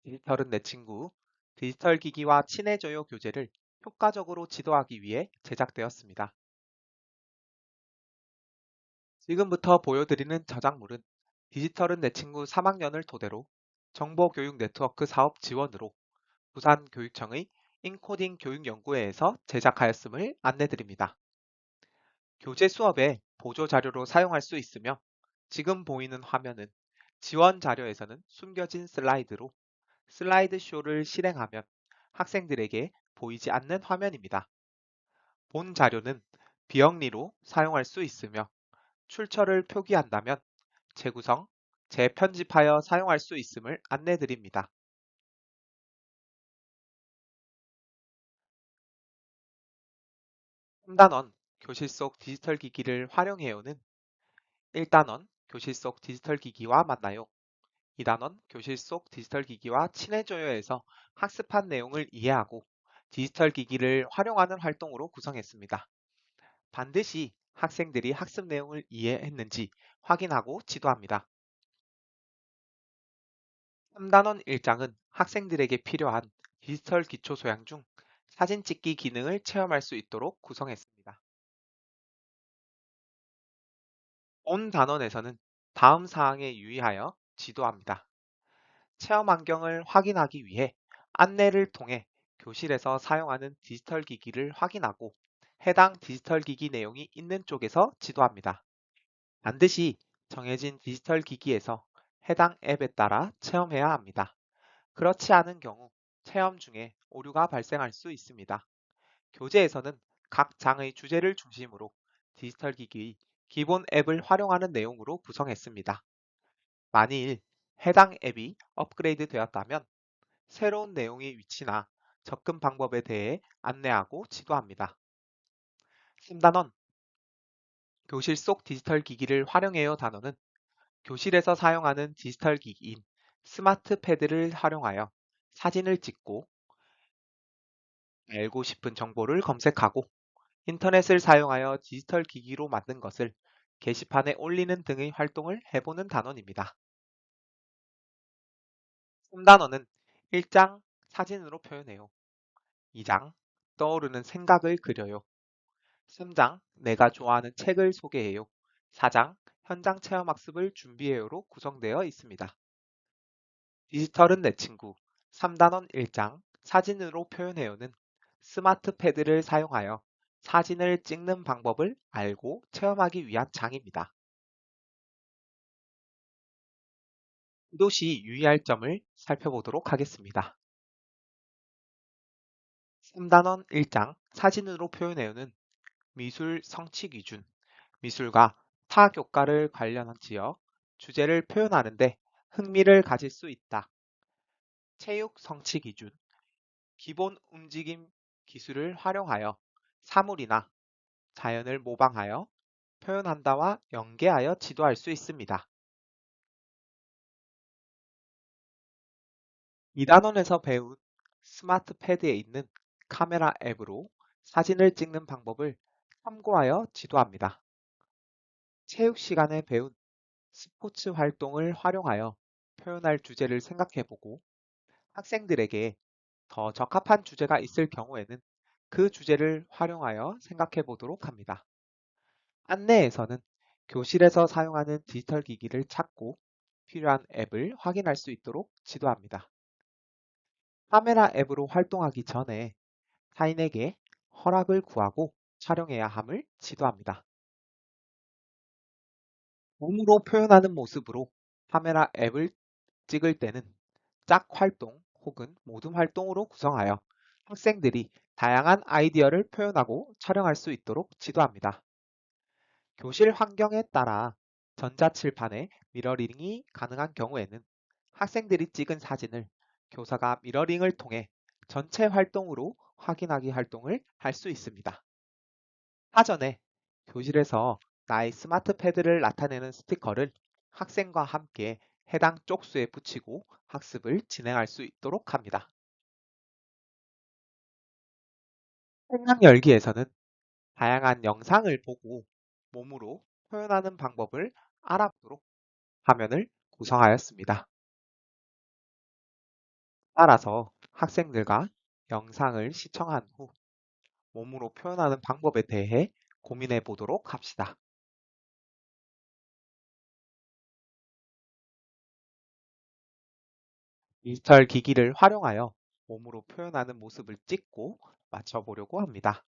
디지털은 내 친구, 디지털 기기와 친해져요 교재를 효과적으로 지도하기 위해 제작되었습니다. 지금부터 보여드리는 저작물은 디지털은 내 친구 3학년을 토대로 정보교육 네트워크 사업 지원으로 부산교육청의 인코딩 교육연구회에서 제작하였음을 안내드립니다. 교재 수업에 보조 자료로 사용할 수 있으며 지금 보이는 화면은 지원 자료에서는 숨겨진 슬라이드로 슬라이드 쇼를 실행하면 학생들에게 보이지 않는 화면입니다. 본 자료는 비영리로 사용할 수 있으며 출처를 표기한다면 재구성, 재편집하여 사용할 수 있음을 안내드립니다. 3단원 교실 속 디지털 기기를 활용해요는 1단원 교실 속 디지털 기기와 만나요. 2단원 교실 속 디지털 기기와 친해져요에서 학습한 내용을 이해하고 디지털 기기를 활용하는 활동으로 구성했습니다. 반드시 학생들이 학습 내용을 이해했는지 확인하고 지도합니다. 3단원 1장은 학생들에게 필요한 디지털 기초 소양 중 사진 찍기 기능을 체험할 수 있도록 구성했습니다. 온 단원에서는 다음 사항에 유의하여 지도합니다. 체험 환경을 확인하기 위해 안내를 통해 교실에서 사용하는 디지털 기기를 확인하고 해당 디지털 기기 내용이 있는 쪽에서 지도합니다. 반드시 정해진 디지털 기기에서 해당 앱에 따라 체험해야 합니다. 그렇지 않은 경우 체험 중에 오류가 발생할 수 있습니다. 교재에서는 각 장의 주제를 중심으로 디지털 기기의 기본 앱을 활용하는 내용으로 구성했습니다. 만일 해당 앱이 업그레이드 되었다면 새로운 내용의 위치나 접근 방법에 대해 안내하고 지도합니다. 3단원 교실 속 디지털 기기를 활용해요 단어는 교실에서 사용하는 디지털 기기인 스마트 패드를 활용하여 사진을 찍고 알고 싶은 정보를 검색하고 인터넷을 사용하여 디지털 기기로 만든 것을 게시판에 올리는 등의 활동을 해보는 단원입니다. 3단원은 1장 사진으로 표현해요. 2장 떠오르는 생각을 그려요. 3장 내가 좋아하는 책을 소개해요. 4장 현장 체험 학습을 준비해요로 구성되어 있습니다. 디지털은 내 친구 3단원 1장 사진으로 표현해요는 스마트 패드를 사용하여 사진을 찍는 방법을 알고 체험하기 위한 장입니다. 지도 시 유의할 점을 살펴보도록 하겠습니다. 3단원 1장 사진으로 표현해요는 미술 성취 기준, 미술과 타 교과를 관련한 지역, 주제를 표현하는데 흥미를 가질 수 있다. 체육 성취 기준, 기본 움직임 기술을 활용하여 사물이나 자연을 모방하여 표현한다와 연계하여 지도할 수 있습니다. 2단원에서 배운 스마트 패드에 있는 카메라 앱으로 사진을 찍는 방법을 참고하여 지도합니다. 체육 시간에 배운 스포츠 활동을 활용하여 표현할 주제를 생각해보고 학생들에게 더 적합한 주제가 있을 경우에는 그 주제를 활용하여 생각해보도록 합니다. 안내에서는 교실에서 사용하는 디지털 기기를 찾고 필요한 앱을 확인할 수 있도록 지도합니다. 카메라 앱으로 활동하기 전에 타인에게 허락을 구하고 촬영해야 함을 지도합니다. 몸으로 표현하는 모습으로 카메라 앱을 찍을 때는 짝 활동 혹은 모둠 활동으로 구성하여 학생들이 다양한 아이디어를 표현하고 촬영할 수 있도록 지도합니다. 교실 환경에 따라 전자칠판에 미러링이 가능한 경우에는 학생들이 찍은 사진을 교사가 미러링을 통해 전체 활동으로 확인하기 활동을 할 수 있습니다. 사전에 교실에서 나의 스마트 패드를 나타내는 스티커를 학생과 함께 해당 쪽수에 붙이고 학습을 진행할 수 있도록 합니다. 생각 열기에서는 다양한 영상을 보고 몸으로 표현하는 방법을 알아보도록 화면을 구성하였습니다. 따라서 학생들과 영상을 시청한 후 몸으로 표현하는 방법에 대해 고민해 보도록 합시다. 디지털 기기를 활용하여 몸으로 표현하는 모습을 찍고 맞춰보려고 합니다.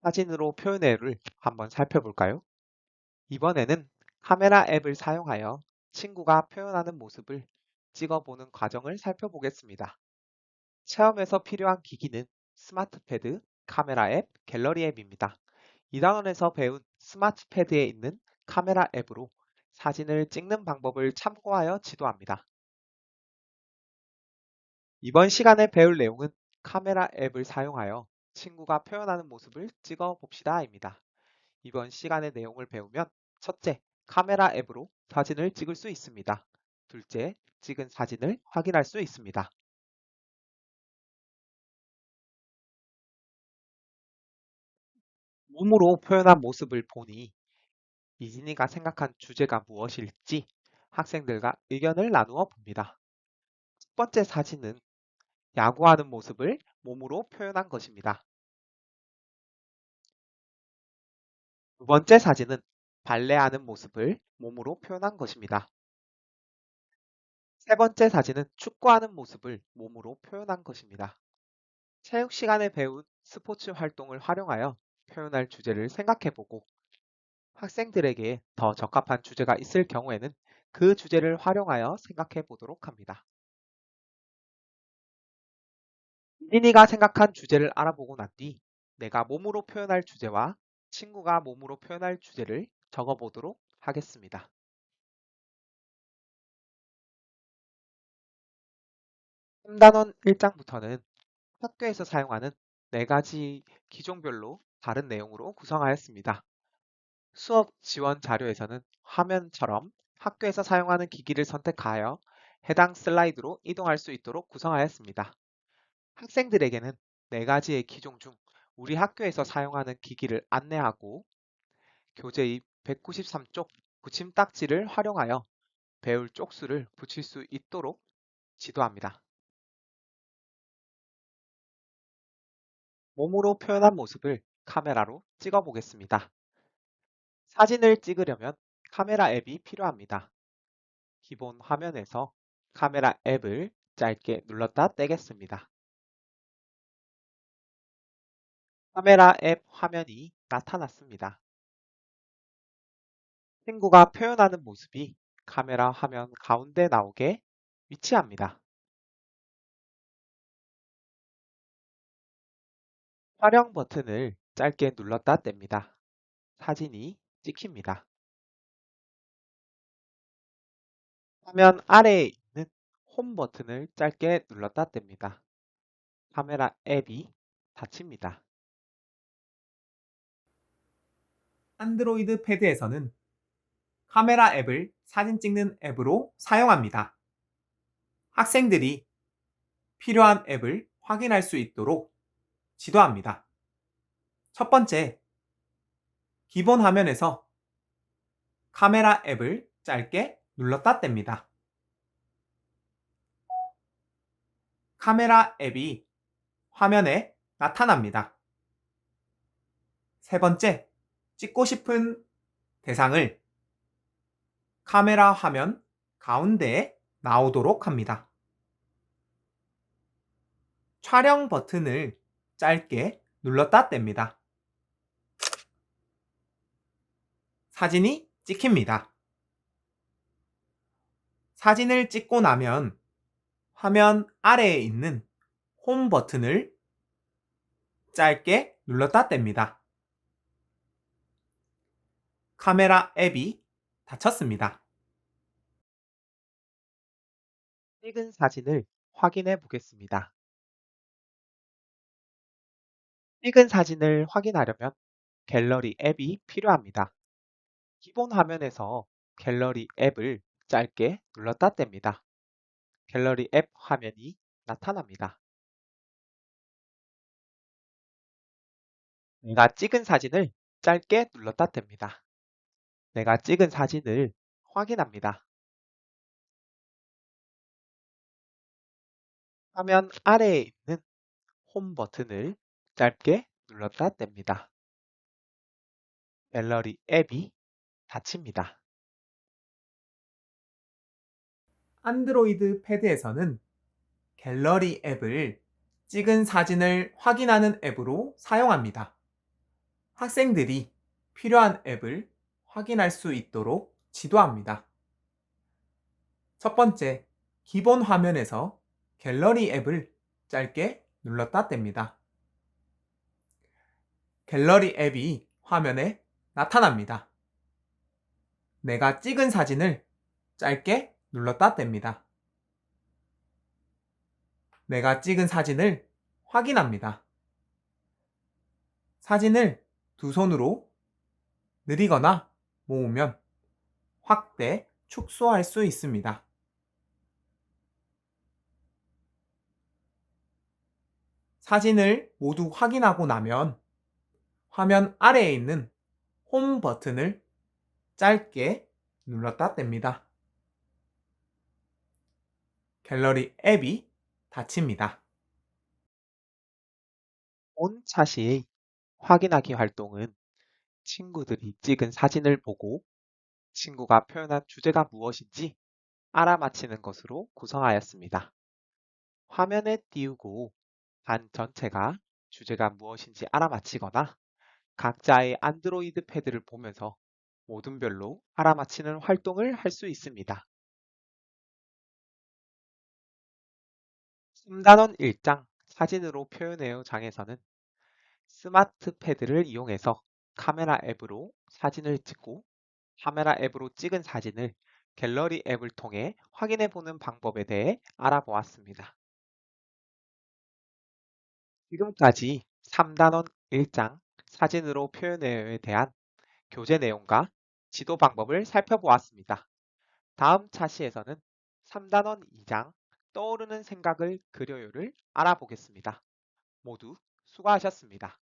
사진으로 표현회를 한번 살펴볼까요? 이번에는 카메라 앱을 사용하여 친구가 표현하는 모습을 찍어보는 과정을 살펴보겠습니다. 체험에서 필요한 기기는 스마트 패드, 카메라 앱, 갤러리 앱입니다. 2단원에서 배운 스마트 패드에 있는 카메라 앱으로 사진을 찍는 방법을 참고하여 지도합니다. 이번 시간에 배울 내용은 카메라 앱을 사용하여 친구가 표현하는 모습을 찍어 봅시다입니다. 이번 시간의 내용을 배우면 첫째, 카메라 앱으로 사진을 찍을 수 있습니다. 둘째, 찍은 사진을 확인할 수 있습니다. 몸으로 표현한 모습을 보니 이진이가 생각한 주제가 무엇일지 학생들과 의견을 나누어 봅니다. 첫 번째 사진은 야구하는 모습을 몸으로 표현한 것입니다. 두 번째 사진은 발레하는 모습을 몸으로 표현한 것입니다. 세 번째 사진은 축구하는 모습을 몸으로 표현한 것입니다. 체육 시간에 배운 스포츠 활동을 활용하여 표현할 주제를 생각해보고 학생들에게 더 적합한 주제가 있을 경우에는 그 주제를 활용하여 생각해 보도록 합니다. 이진이가 생각한 주제를 알아보고 난 뒤 내가 몸으로 표현할 주제와 친구가 몸으로 표현할 주제를 적어보도록 하겠습니다. 3단원 1장부터는 학교에서 사용하는 4가지 기종별로 다른 내용으로 구성하였습니다. 수업 지원 자료에서는 화면처럼 학교에서 사용하는 기기를 선택하여 해당 슬라이드로 이동할 수 있도록 구성하였습니다. 학생들에게는 4가지의 기종 중 우리 학교에서 사용하는 기기를 안내하고 교재의 193쪽 붙임딱지를 활용하여 배울 쪽수를 붙일 수 있도록 지도합니다. 몸으로 표현한 모습을 카메라로 찍어 보겠습니다. 사진을 찍으려면 카메라 앱이 필요합니다. 기본 화면에서 카메라 앱을 짧게 눌렀다 떼겠습니다. 카메라 앱 화면이 나타났습니다. 친구가 표현하는 모습이 카메라 화면 가운데 나오게 위치합니다. 촬영 버튼을 짧게 눌렀다 뗍니다. 사진이 찍힙니다. 화면 아래에 있는 홈 버튼을 짧게 눌렀다 뗍니다. 카메라 앱이 닫힙니다. 안드로이드 패드에서는 카메라 앱을 사진 찍는 앱으로 사용합니다. 학생들이 필요한 앱을 확인할 수 있도록 지도합니다. 첫 번째, 기본 화면에서 카메라 앱을 짧게 눌렀다 뗍니다. 카메라 앱이 화면에 나타납니다. 세 번째, 찍고 싶은 대상을 카메라 화면 가운데에 나오도록 합니다. 촬영 버튼을 짧게 눌렀다 뗍니다. 사진이 찍힙니다. 사진을 찍고 나면 화면 아래에 있는 홈 버튼을 짧게 눌렀다 뗍니다. 카메라 앱이 닫혔습니다. 찍은 사진을 확인해 보겠습니다. 찍은 사진을 확인하려면 갤러리 앱이 필요합니다. 기본 화면에서 갤러리 앱을 짧게 눌렀다 뗍니다. 갤러리 앱 화면이 나타납니다. 내가 찍은 사진을 짧게 눌렀다 뗍니다. 내가 찍은 사진을 확인합니다. 화면 아래에 있는 홈 버튼을 짧게 눌렀다 뗍니다. 갤러리 앱이 닫힙니다. 안드로이드 패드에서는 갤러리 앱을 찍은 사진을 확인하는 앱으로 사용합니다. 학생들이 필요한 앱을 확인할 수 있도록 지도합니다. 첫 번째, 기본 화면에서 갤러리 앱을 짧게 눌렀다 뗍니다. 갤러리 앱이 화면에 나타납니다. 내가 찍은 사진을 짧게 눌렀다 뗍니다. 내가 찍은 사진을 확인합니다. 사진을 두 손으로 느리거나 모으면 확대, 축소할 수 있습니다. 사진을 모두 확인하고 나면 화면 아래에 있는 홈 버튼을 짧게 눌렀다 뗍니다. 갤러리 앱이 닫힙니다. 온차 시의 확인하기 활동은 친구들이 찍은 사진을 보고 친구가 표현한 주제가 무엇인지 알아맞히는 것으로 구성하였습니다. 화면에 띄우고 반 전체가 주제가 무엇인지 알아맞히거나 각자의 안드로이드 패드를 보면서 모둠별로 알아맞히는 활동을 할 수 있습니다. 3단원 1장 사진으로 표현해요 장에서는 스마트 패드를 이용해서 카메라 앱으로 사진을 찍고 카메라 앱으로 찍은 사진을 갤러리 앱을 통해 확인해 보는 방법에 대해 알아보았습니다. 지금까지 3단원 1장 사진으로 표현해요에 대한 교재 내용과 지도 방법을 살펴보았습니다. 다음 차시에서는 3단원 2장 떠오르는 생각을 그려요를 알아보겠습니다. 모두 수고하셨습니다.